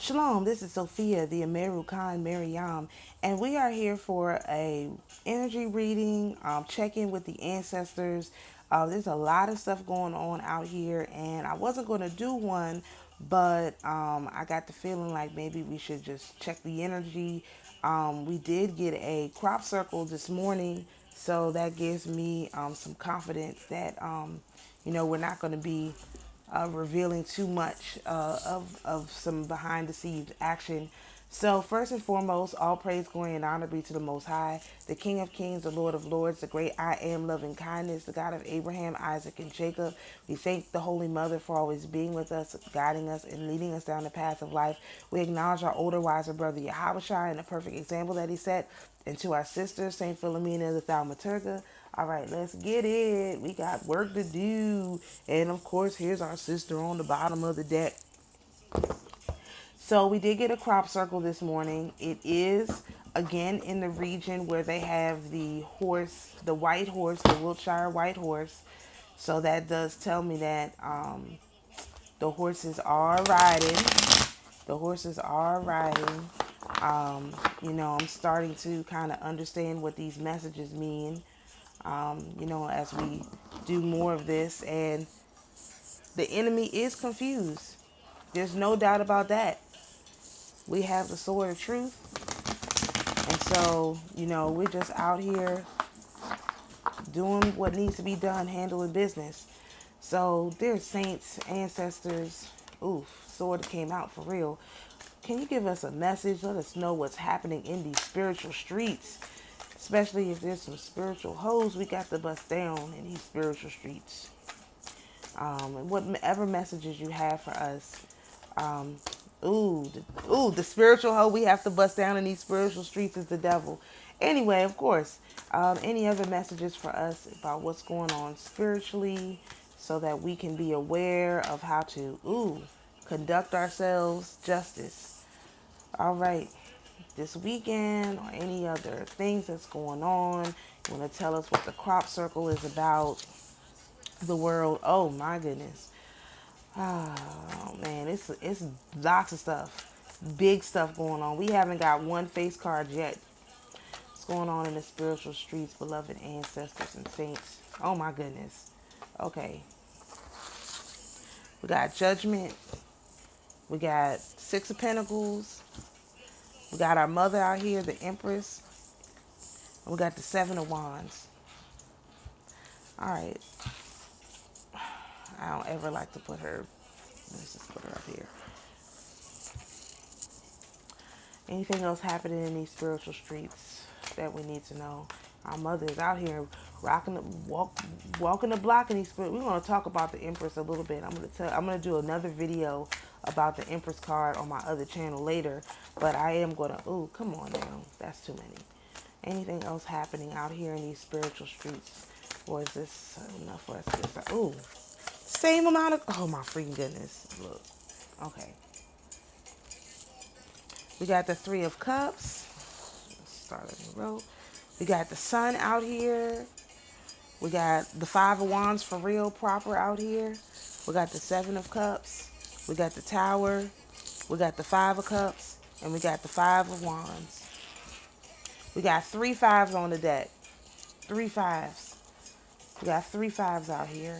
Shalom, this is Sophia, the Ameru Khan Mariam, and we are here for a energy reading, check-in with the ancestors. There's a lot of stuff going on out here, and I wasn't going to do one, but I got the feeling like maybe we should just check the energy. We did get a crop circle this morning, so that gives me some confidence that we're not going to be revealing too much of some behind the scenes action. So, first and foremost, all praise, glory, and honor be to the Most High, the King of Kings, the Lord of Lords, the great I am, loving kindness, the God of Abraham, Isaac, and Jacob. We thank the Holy Mother for always being with us, guiding us, and leading us down the path of life. We acknowledge our older, wiser brother Yahushua and the perfect example that he set, and to our sister, Saint Philomena, the Thaumaturga. All right, let's get it. We got work to do. And of course, here's our sister on the bottom of the deck. So we did get a crop circle this morning. It is again in the region where they have the horse, the white horse, the Wiltshire white horse. So that does tell me that the horses are riding. The horses are riding. I'm starting to kind of understand what these messages mean. As we do more of this, and the enemy is confused. There's no doubt about that. We have the sword of truth, and so we're just out here doing what needs to be done, handling business. So dear saints, ancestors, oof, sword came out for real. Can you give us a message? Let us know what's happening in these spiritual streets, especially if there's some spiritual hoes we got to bust down in these spiritual streets. And whatever messages you have for us. The spiritual hoe we have to bust down in these spiritual streets is the devil. Anyway, of course, any other messages for us about what's going on spiritually so that we can be aware of how to, conduct ourselves justice. All right. This weekend or any other things that's going on. You want to tell us what the crop circle is about, the world. Oh my goodness. Oh man, it's lots of stuff. Big stuff going on. We haven't got one face card yet. What's going on in the spiritual streets, beloved ancestors and saints? Oh my goodness. Okay. We got judgment. We got Six of Pentacles. We got our mother out here, the Empress. And we got the Seven of Wands. All right. I don't ever like to put her. Let's just put her up here. Anything else happening in these spiritual streets that we need to know? Our mother is out here walking the block in these spirits. We're going to talk about the Empress a little bit. I'm going to do another video about the Empress card on my other channel later. But I am going to. Oh, come on now. That's too many. Anything else happening out here in these spiritual streets? Or is this enough for us to get started? Ooh, same amount of. Oh my freaking goodness! Look, okay. We got the Three of Cups. Let's start a new row. We got the Sun out here. We got the Five of Wands for real, proper out here. We got the Seven of Cups. We got the Tower. We got the Five of Cups. And we got the Five of Wands. We got three fives on the deck. Three fives. We got three fives out here.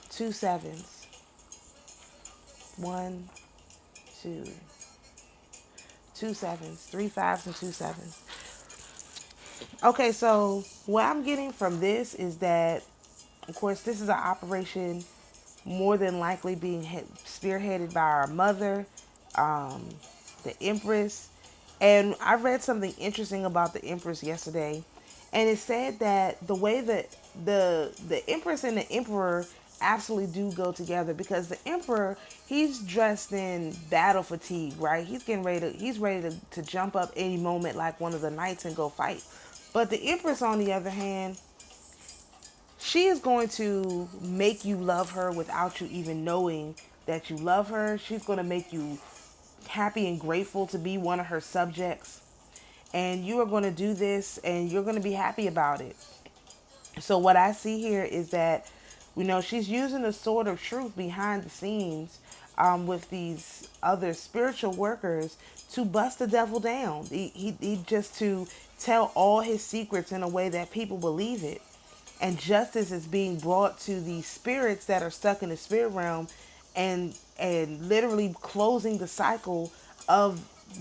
Two sevens. One, two. Two sevens. Three fives and two sevens. Okay, so what I'm getting from this is that, of course, this is an operation more than likely being spearheaded by our mother, the Empress. And I read something interesting about the Empress yesterday, and it said that the way that the Empress and the Emperor absolutely do go together, because the Emperor, he's dressed in battle fatigue, right? He's ready to jump up any moment like one of the knights and go fight. But the Empress, on the other hand, she is going to make you love her without you even knowing that you love her. She's going to make you happy and grateful to be one of her subjects. And you are going to do this and you're going to be happy about it. So what I see here is that, she's using the sword of truth behind the scenes with these other spiritual workers to bust the devil down. He just to tell all his secrets in a way that people believe it. And justice is being brought to these spirits that are stuck in the spirit realm, and literally closing the cycle of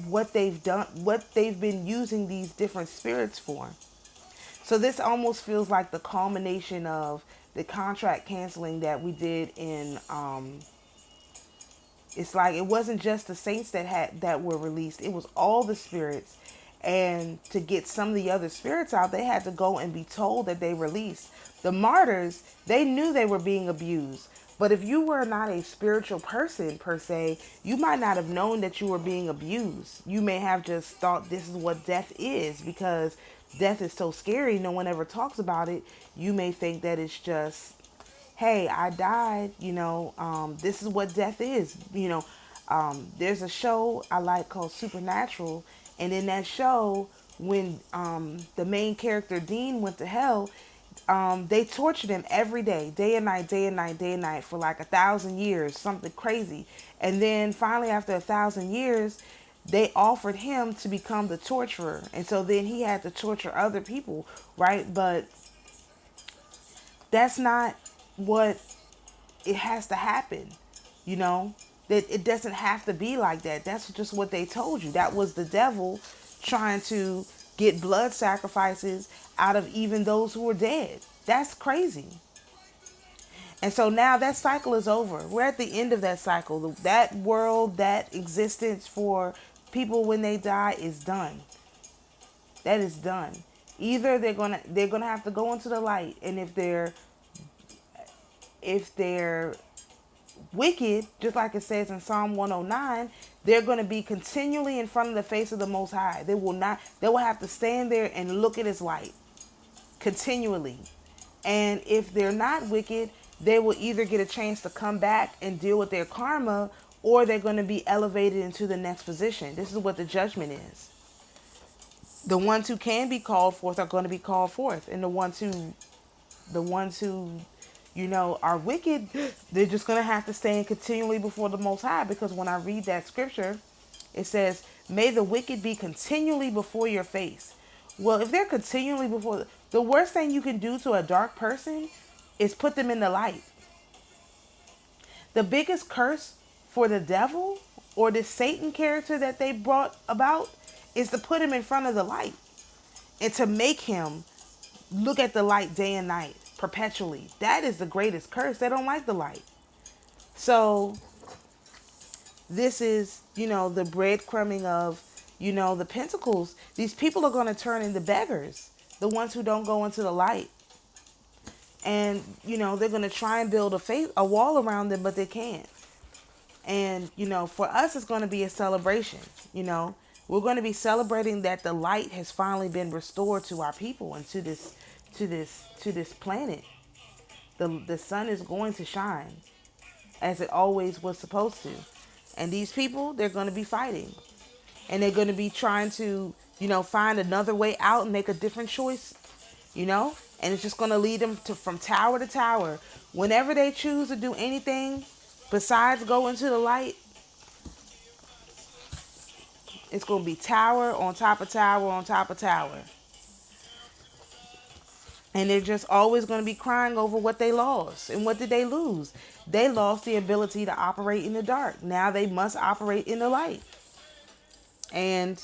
what they've done, what they've been using these different spirits for. So this almost feels like the culmination of the contract canceling that we did in it's like it wasn't just the saints that were released, it was all the spirits. And to get some of the other spirits out, they had to go and be told that they released. The martyrs, they knew they were being abused. But if you were not a spiritual person per se, you might not have known that you were being abused. You may have just thought this is what death is because death is so scary, no one ever talks about it. You may think that it's just, hey, I died, this is what death is. There's a show I like called Supernatural, and in that show, when the main character Dean went to hell, they tortured him every day and night, day and night, day and night for like 1,000 years, something crazy. And then finally, after 1,000 years, they offered him to become the torturer, and so then he had to torture other people, right? But that's not what it has to happen, you know that it doesn't have to be like that. That's just what they told you. That was the devil trying to get blood sacrifices out of even those who were dead. That's crazy. And so now that cycle is over. We're at the end of that cycle. That world, that existence for people when they die is done. That is done. Either they're gonna have to go into the light, and if they're wicked, just like it says in Psalm 109, they're going to be continually in front of the face of the Most High. They will have to stand there and look at his light continually. And if they're not wicked, they will either get a chance to come back and deal with their karma, or they're going to be elevated into the next position. This is what the judgment is. The ones who can be called forth are going to be called forth, and the ones who are wicked, they're just going to have to stand continually before the Most High. Because when I read that scripture, it says, may the wicked be continually before your face. Well, if they're continually before, the worst thing you can do to a dark person is put them in the light. The biggest curse for the devil or the Satan character that they brought about is to put him in front of the light and to make him look at the light day and night perpetually. That is the greatest curse. They don't like the light. So this is, the breadcrumbing of, the pentacles. These people are going to turn into beggars, the ones who don't go into the light. And, they're going to try and build a wall around them, but they can't. And, for us, it's going to be a celebration. We're going to be celebrating that the light has finally been restored to our people and to this planet. The sun is going to shine as it always was supposed to. And these people, they're going to be fighting. And they're going to be trying to, find another way out and make a different choice, And it's just going to lead them from tower to tower. Whenever they choose to do anything besides go into the light, it's going to be tower on top of tower on top of tower. And they're just always going to be crying over what they lost. And what did they lose? They lost the ability to operate in the dark. Now they must operate in the light. And,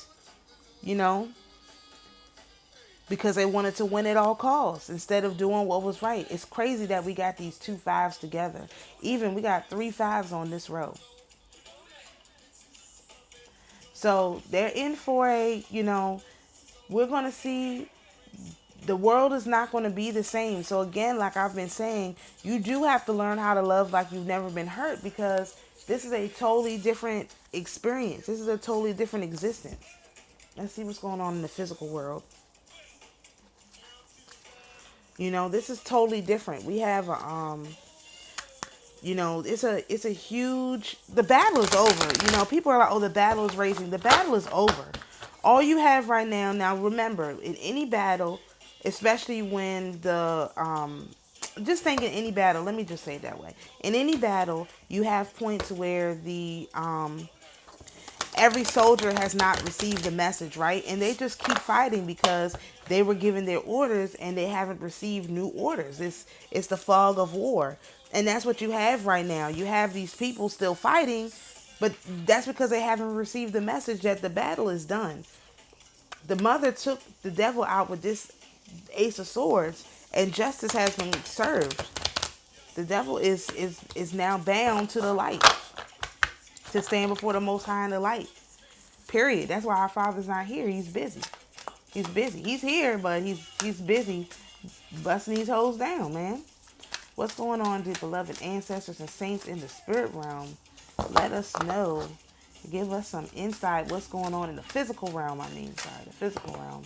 because they wanted to win at all costs instead of doing what was right. It's crazy that we got these 2 5s together. Even we got 3 5s on this row. So they're in for we're going to see. The world is not going to be the same. So again, like I've been saying, you do have to learn how to love like you've never been hurt, because this is a totally different experience. This is a totally different existence. Let's see what's going on in the physical world. This is totally different. We have it's a huge, the battle is over. People are like, oh, the battle is raging. The battle is over. All you have right now remember, in any battle, especially when just think in any battle, let me just say it that way. In any battle, you have points where the every soldier has not received the message, right? And they just keep fighting because they were given their orders and they haven't received new orders. It's the fog of war. And that's what you have right now. You have these people still fighting, but that's because they haven't received the message that the battle is done. The mother took the devil out with this ace of swords, and justice has been served. The devil is now bound to the light, to stand before the Most High in the light. Period. That's why our Father's not here. He's busy. He's busy. He's here, but he's busy busting these hoes down, man. What's going on, dear beloved ancestors and saints in the spirit realm? Let us know. Give us some insight. What's going on in the physical realm? The physical realm.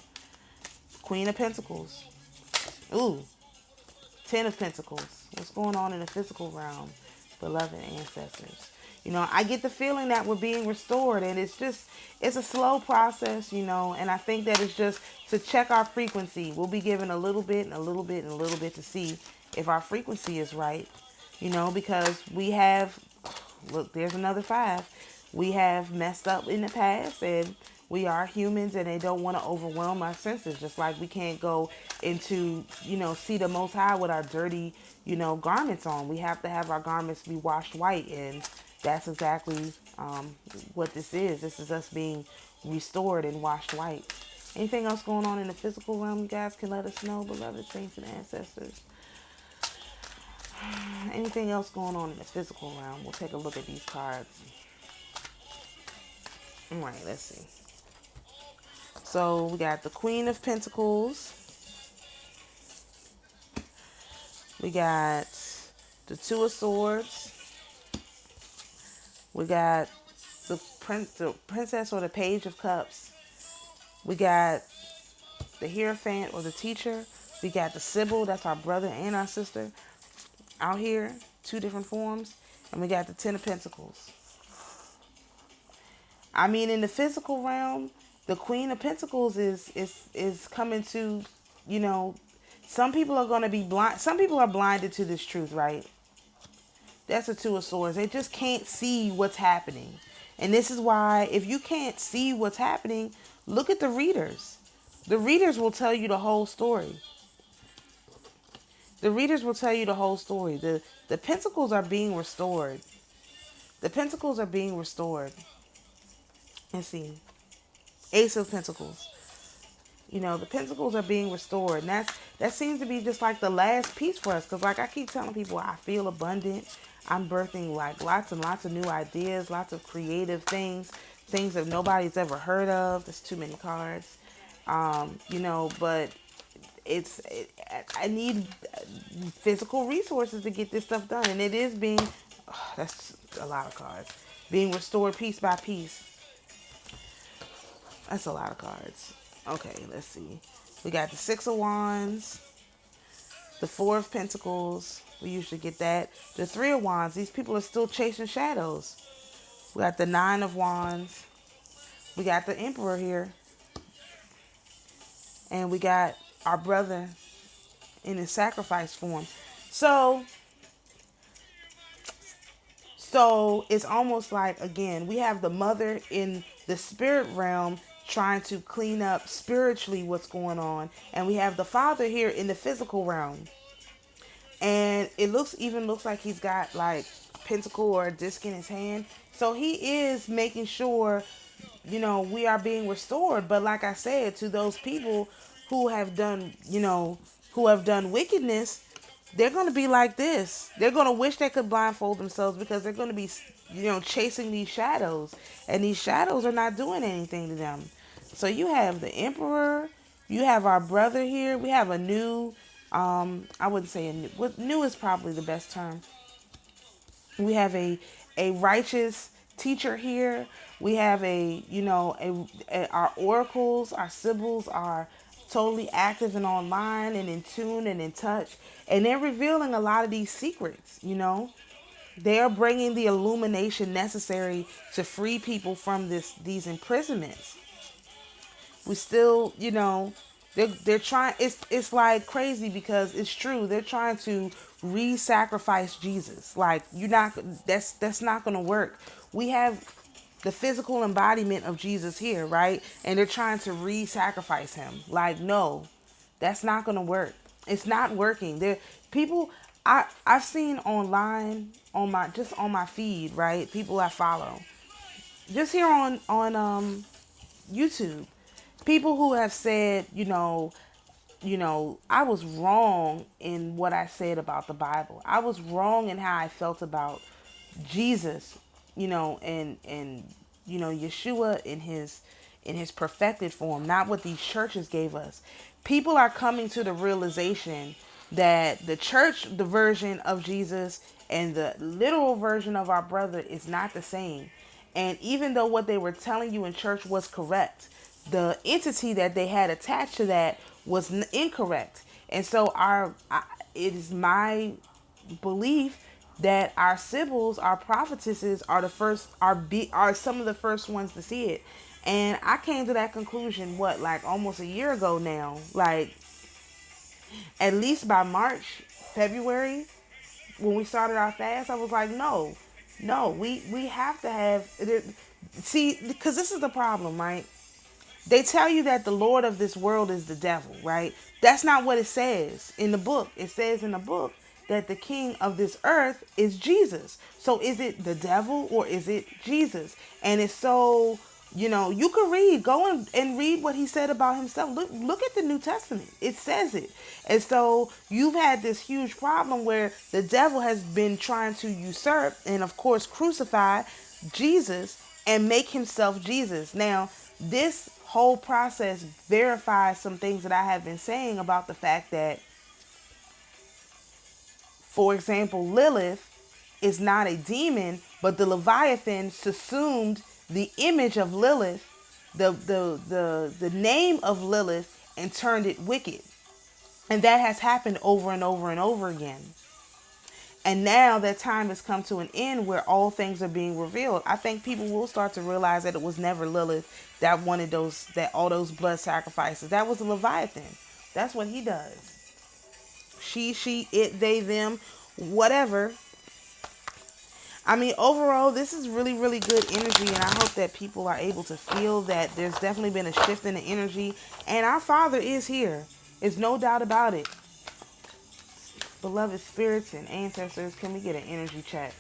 Queen of Pentacles. Ooh, Ten of Pentacles. What's going on in the physical realm, beloved ancestors? I get the feeling that we're being restored, and it's a slow process, and I think that it's just to check our frequency. We'll be given a little bit and a little bit and a little bit to see if our frequency is right, because we have, look, there's another 5. We have messed up in the past, and we are humans, and they don't want to overwhelm our senses, just like we can't go into, see the Most High with our dirty, garments on. We have to have our garments be washed white, and that's exactly what this is. This is us being restored and washed white. Anything else going on in the physical realm, you guys can let us know, beloved saints and ancestors. Anything else going on in the physical realm? We'll take a look at these cards. All right, let's see. So we got the Queen of Pentacles. We got the Two of Swords. We got the Princess or the Page of Cups. We got the Hierophant or the Teacher. We got the Sybil, that's our brother and our sister out here, 2 different forms. And we got the Ten of Pentacles. In the physical realm, the Queen of Pentacles is coming to, some people are going to be blind. Some people are blinded to this truth, right? That's a Two of Swords. They just can't see what's happening. And this is why, if you can't see what's happening, look at the readers. The readers will tell you the whole story. The readers will tell you the whole story. The pentacles are being restored. The pentacles are being restored. Let's see. Ace of Pentacles. The pentacles are being restored. And that seems to be just like the last piece for us. Because like I keep telling people, I feel abundant. I'm birthing like lots and lots of new ideas, lots of creative things that nobody's ever heard of. There's too many cards. But I need physical resources to get this stuff done. And it is being, that's a lot of cards, being restored piece by piece. That's a lot of cards. Okay, let's see. We got the Six of Wands, the Four of Pentacles. We usually get that. The Three of Wands. These people are still chasing shadows. We got the Nine of Wands. We got the Emperor here. And we got our brother in his sacrifice form. So it's almost like, again, we have the mother in the spirit realm trying to clean up spiritually what's going on. And we have the father here in the physical realm. And it looks like he's got like pentacle or a disc in his hand. So he is making sure, we are being restored. But like I said, to those people who have done, wickedness, they're going to be like this. They're going to wish they could blindfold themselves because they're going to be, chasing these shadows. And these shadows are not doing anything to them. So you have the Emperor. You have our brother here. We have a new, I wouldn't say a new. New is probably the best term. We have a righteous teacher here. We have our oracles, our Sibyls are totally active and online and in tune and in touch. And they're revealing a lot of these secrets, They are bringing the illumination necessary to free people from these imprisonments. We still, They're trying. It's like crazy because it's true. They're trying to re-sacrifice Jesus. Like you're not. That's not gonna work. We have the physical embodiment of Jesus here, right? And they're trying to re-sacrifice him. Like no, that's not gonna work. It's not working. There, people. I've seen online on my just on my feed, right? People I follow, just here on YouTube, people who have said, I was wrong in what I said about the Bible. I was wrong in how I felt about Jesus, and Yeshua in his perfected form, not what these churches gave us. People are coming to the realization that the church, the version of Jesus, and the literal version of our brother is not the same. And even though what they were telling you in church was correct, the entity that they had attached to that was incorrect. And so it is my belief that our sibyls, our prophetesses, are the first, are some of the first ones to see it. And I came to that conclusion, like almost a year ago now. Like at least by March, February, when we started our fast, I was like, no, we have to have. See, because this is the problem, right? They tell you that the Lord of this world is the devil, right? That's not what it says in the book. It says in the book that the king of this earth is Jesus. So is it the devil or is it Jesus? And it's so, you can read, go and read what he said about himself. Look at the New Testament. It says it. And so you've had this huge problem where the devil has been trying to usurp and of course crucify Jesus and make himself Jesus. Now, this whole process verifies some things that I have been saying about the fact that, for example, Lilith is not a demon, but the Leviathan assumed the image of Lilith, the name of Lilith, and turned it wicked. And that has happened over and over and over again. And now that time has come to an end where all things are being revealed. I think people will start to realize that it was never Lilith that wanted all those blood sacrifices. That was the Leviathan. That's what he does. She, it, they, them, whatever. I mean, overall, this is really, really good energy, and I hope that people are able to feel that there's definitely been a shift in the energy, and our Father is here. There's no doubt about it. Beloved spirits and ancestors, can we get an energy check?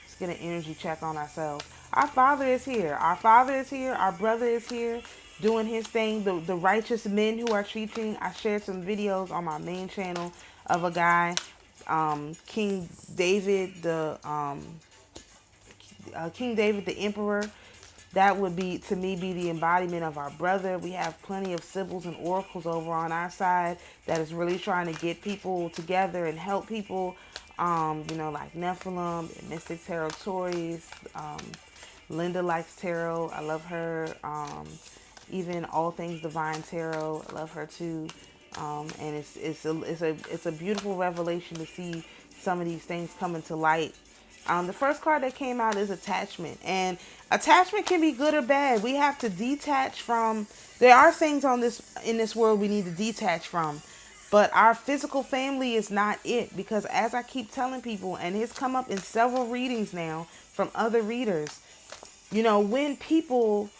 Let's get an energy check on ourselves. Our Father is here. Our Father is here. Our brother is here doing his thing. The righteous men who are teaching. I shared some videos on my main channel of a guy, King David, King David the Emperor. That would be, to me, be the embodiment of our brother. We have plenty of sibyls and oracles over on our side that is really trying to get people together and help people, like Nephilim and Mystic Tarot Tories. Linda likes tarot. I love her. Even All Things Divine Tarot. I love her too. And it's a beautiful revelation to see some of these things coming to light. The first card that came out is attachment, and attachment can be good or bad. We have to detach from. There are things in this world we need to detach from, but our physical family is not it. Because as I keep telling people, and it's come up in several readings now from other readers, when people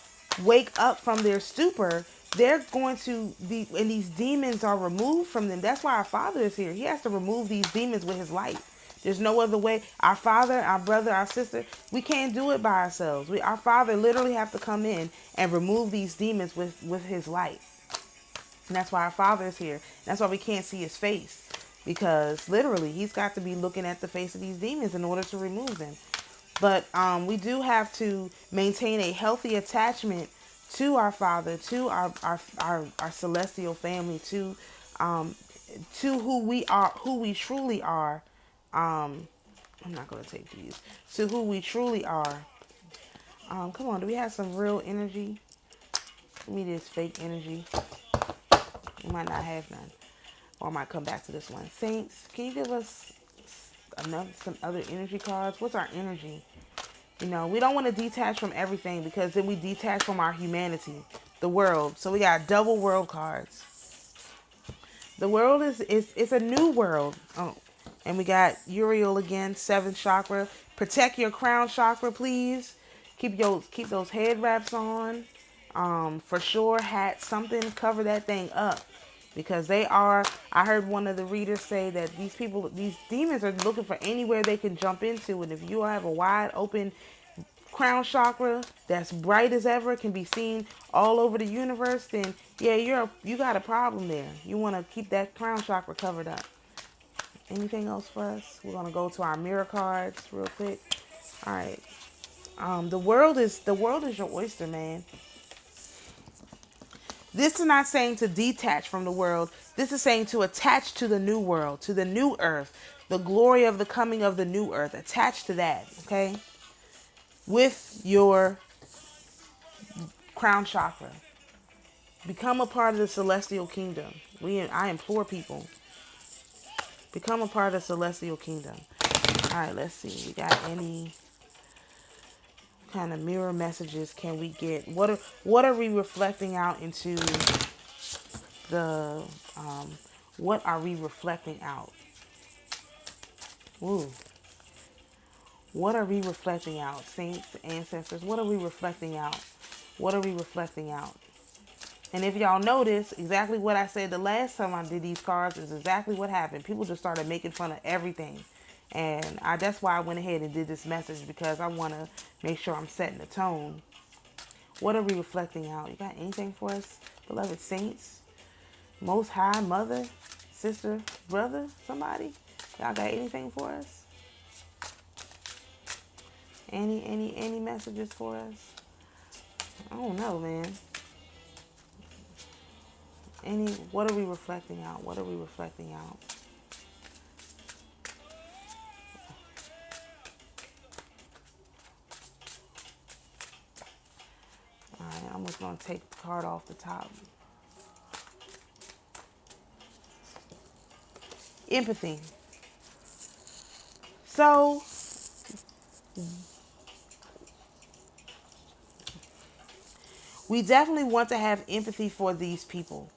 wake up from their stupor, they're going to be, and these demons are removed from them. That's why our Father is here. He has to remove these demons with his light. There's no other way. Our father, our brother, our sister, we can't do it by ourselves. Our Father literally have to come in and remove these demons with his light. And that's why our Father is here. That's why we can't see his face. Because literally, he's got to be looking at the face of these demons in order to remove them. But we do have to maintain a healthy attachment to our Father, to our celestial family, to who we are, who we truly are. I'm not going to take these. To who we truly are. Come on, do we have some real energy? Give me this fake energy. We might not have none. Or I might come back to this one. Saints, can you give us some other energy cards? What's our energy? We don't want to detach from everything, because then we detach from our humanity, the world. So we got double world cards. The world is it's a new world. Oh, and we got Uriel again, seventh chakra. Protect your crown chakra, please. Keep those head wraps on. For sure, hat something cover that thing up because they are. I heard one of the readers say that these demons are looking for anywhere they can jump into, and if you have a wide open crown chakra that's bright as ever, can be seen all over the universe, then yeah, you got a problem there. You want to keep that crown chakra covered up. Anything else for us? We're gonna go to our mirror cards real quick. All right. The world is your oyster, man. This is not saying to detach from the world. This is saying to attach to the new world, to the new earth, the glory of the coming of the new earth. Attach to that, okay? With your crown chakra. Become a part of the celestial kingdom. I implore people, become a part of the celestial kingdom. All right, let's see. We got any kind of mirror messages can we get? What are we reflecting out into the what are we reflecting out? Ooh. What are we reflecting out? Saints, ancestors, what are we reflecting out? What are we reflecting out? And if y'all notice, exactly what I said the last time I did these cards is exactly what happened. People just started making fun of everything. And that's why I went ahead and did this message, because I want to make sure I'm setting the tone. What are we reflecting out? You got anything for us, beloved saints? Most High, mother, sister, brother, somebody? Y'all got anything for us? Any messages for us? I don't know, man. What are we reflecting out? What are we reflecting out? All right, I'm just going to take the card off the top. Empathy. So, we definitely want to have empathy for these people.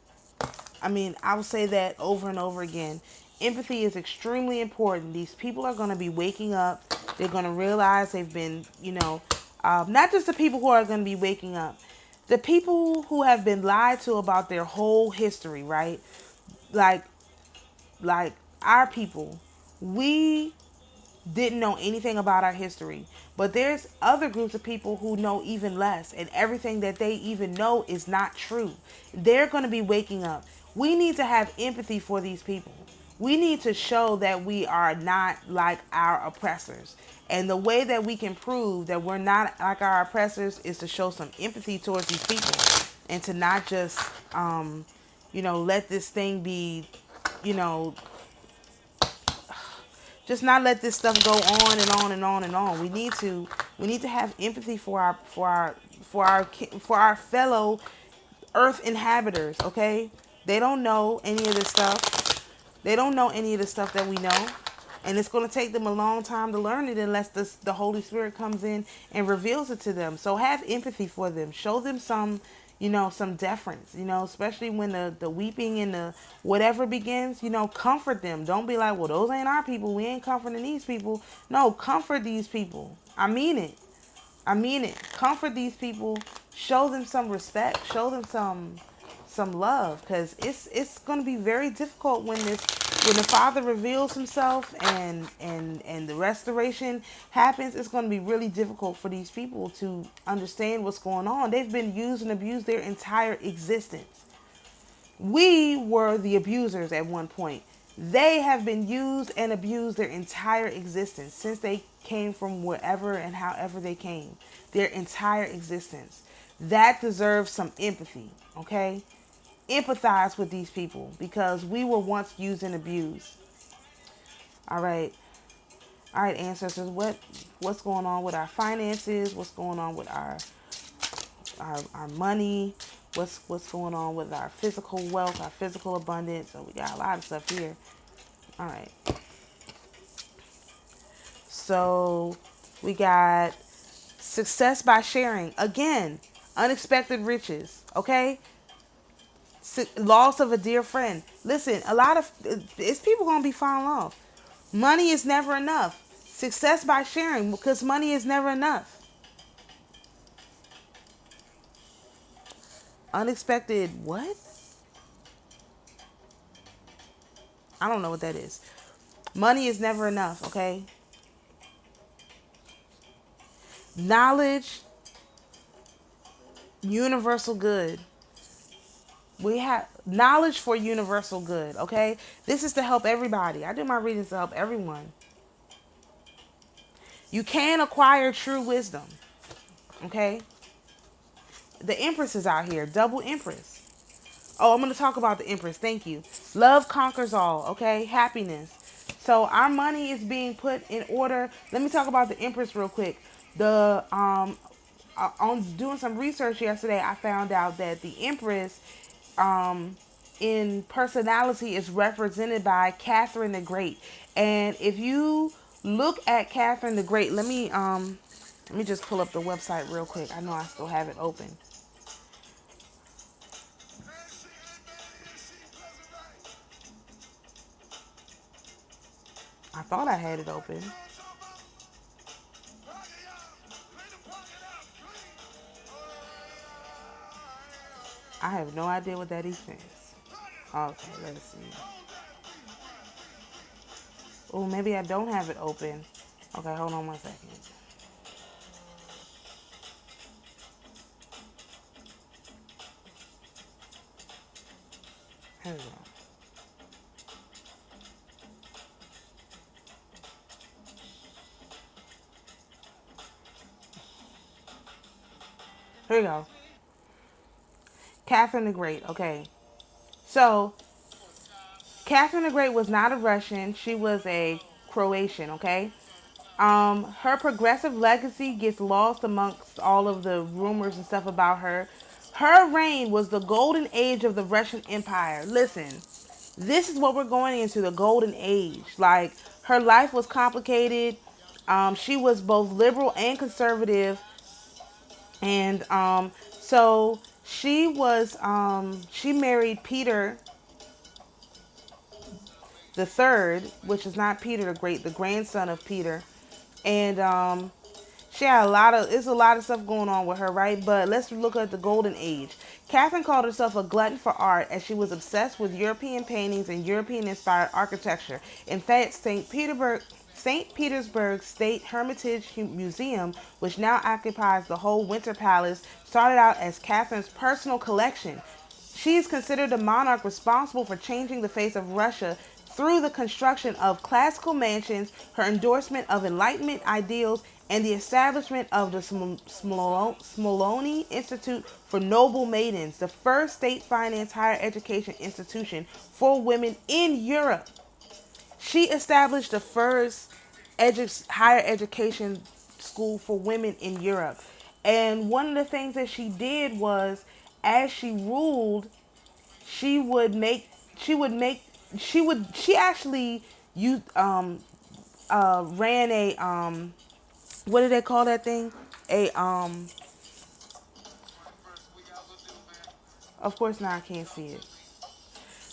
I mean, I will say that over and over again. Empathy is extremely important. These people are going to be waking up. They're going to realize they've been, not just the people who are going to be waking up, the people who have been lied to about their whole history, right? Like, like our people, we didn't know anything about our history. But there's other groups of people who know even less, and everything that they even know is not true. They're going to be waking up. We need to have empathy for these people. We need to show that we are not like our oppressors. And the way that we can prove that we're not like our oppressors is to show some empathy towards these people, and to not just, let this thing be, you know, just not let this stuff go on and on and on and on. We need to have empathy for our fellow earth inhabitants, okay? They don't know any of this stuff. They don't know any of the stuff that we know. And it's going to take them a long time to learn it unless the Holy Spirit comes in and reveals it to them. So have empathy for them. Show them some deference, especially when the weeping and the whatever begins, comfort them. Don't be like, well, those ain't our people. We ain't comforting these people. No, comfort these people. I mean it. Comfort these people. Show them some respect. Show them some love, because it's going to be very difficult when the Father reveals himself and the restoration happens. It's going to be really difficult for these people to understand what's going on. They've been used and abused their entire existence. We were the abusers at one point. They have been used and abused their entire existence since they came from wherever and however they came. Their entire existence. That deserves some empathy, okay? Empathize with these people, because we were once used and abused. All right, ancestors. What's going on with our finances? What's going on with our money? What's going on with our physical wealth, our physical abundance? So we got a lot of stuff here. All right. So we got success by sharing. Again, unexpected riches. Okay. Loss of a dear friend. Listen, a lot of it's people gonna be falling off. Money is never enough. Success by sharing, because money is never enough. Unexpected what? I don't know what that is. Money is never enough, okay? Knowledge, universal good. We have knowledge for universal good, okay? This is to help everybody. I do my readings to help everyone. You can acquire true wisdom, okay? The Empress is out here, double Empress. Oh, I'm going to talk about the Empress. Thank you. Love conquers all, okay? Happiness. So our money is being put in order. Let me talk about the Empress real quick. The On doing some research yesterday, I found out that the Empress um in personality is represented by Catherine the Great. And if you look at Catherine the Great, let me just pull up the website real quick. I know I still have it open. I thought I had it open. I have no idea what that even is. Okay, let's see. Oh, maybe I don't have it open. Okay, hold on one second. Here we go. Here we go. Catherine the Great. Okay. So, Catherine the Great was not a Russian. She was a Croatian, okay? Her progressive legacy gets lost amongst all of the rumors and stuff about her. Her reign was the golden age of the Russian Empire. Listen, this is what we're going into, the golden age. Like, her life was complicated. She was both liberal and conservative. And so she married Peter the third, which is not Peter the Great, the grandson of Peter. And she had it's a lot of stuff going on with her, right? But let's look at the golden age. Catherine called herself a glutton for art as she was obsessed with European paintings and European inspired architecture. In fact, St. Petersburg State Hermitage Museum, which now occupies the whole Winter Palace, started out as Catherine's personal collection. She is considered the monarch responsible for changing the face of Russia through the construction of classical mansions, her endorsement of Enlightenment ideals, and the establishment of the Smolony Institute for Noble Maidens, the first state-financed higher education institution for women in Europe. She established the first higher education school for women in Europe. And one of the things that she did was, as she ruled, she would make, she would make, she actually you ran a what do they call that thing? A of course now I can't see it.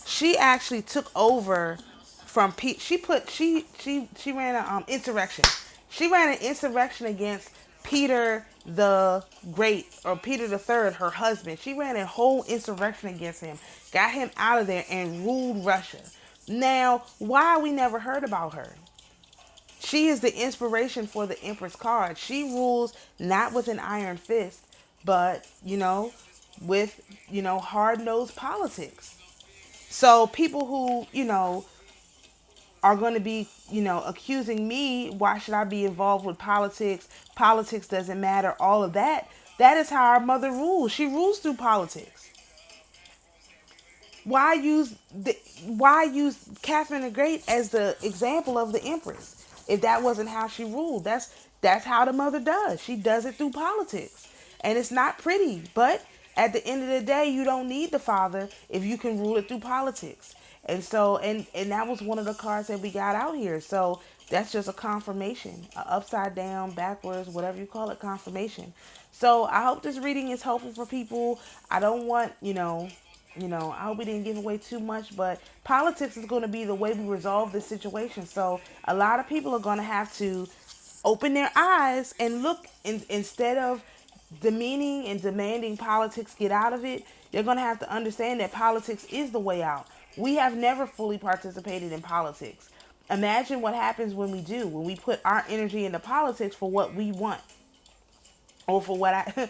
She actually took over from Pete. She ran an insurrection. She ran an insurrection against Peter the Great, or Peter the Third, her husband. She ran a whole insurrection against him, got him out of there, and ruled Russia. Now, why we never heard about her? She is the inspiration for the Empress card. She rules not with an iron fist, but with hard nosed politics. So people who, are going to be, accusing me, why should I be involved with politics? Politics doesn't matter, all of that. That is how our mother rules. She rules through politics. Why use Catherine the Great as the example of the Empress? If that wasn't how she ruled, that's how the mother does. She does it through politics, and it's not pretty. But at the end of the day, you don't need the father if you can rule it through politics. And so, and that was one of the cards that we got out here. So that's just a confirmation, a upside down, backwards, whatever you call it, confirmation. So I hope this reading is helpful for people. I don't want You know, I hope we didn't give away too much, but politics is going to be the way we resolve this situation. So a lot of people are going to have to open their eyes and look instead of demeaning and demanding politics get out of it. You're going to have to understand that politics is the way out. We have never fully participated in politics. Imagine what happens when we do, when we put our energy into politics for what we want, or for what I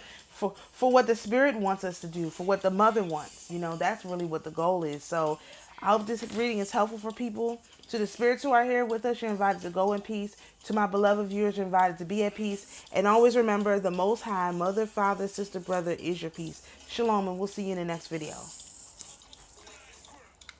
for what the spirit wants us to do, for what the mother wants. You know, that's really what the goal is. So I hope this reading is helpful for people. To the spirits who are here with us, you're invited to go in peace. To my beloved viewers, you're invited to be at peace. And always remember, the Most High, mother, father, sister, brother is your peace. Shalom, and we'll see you in the next video.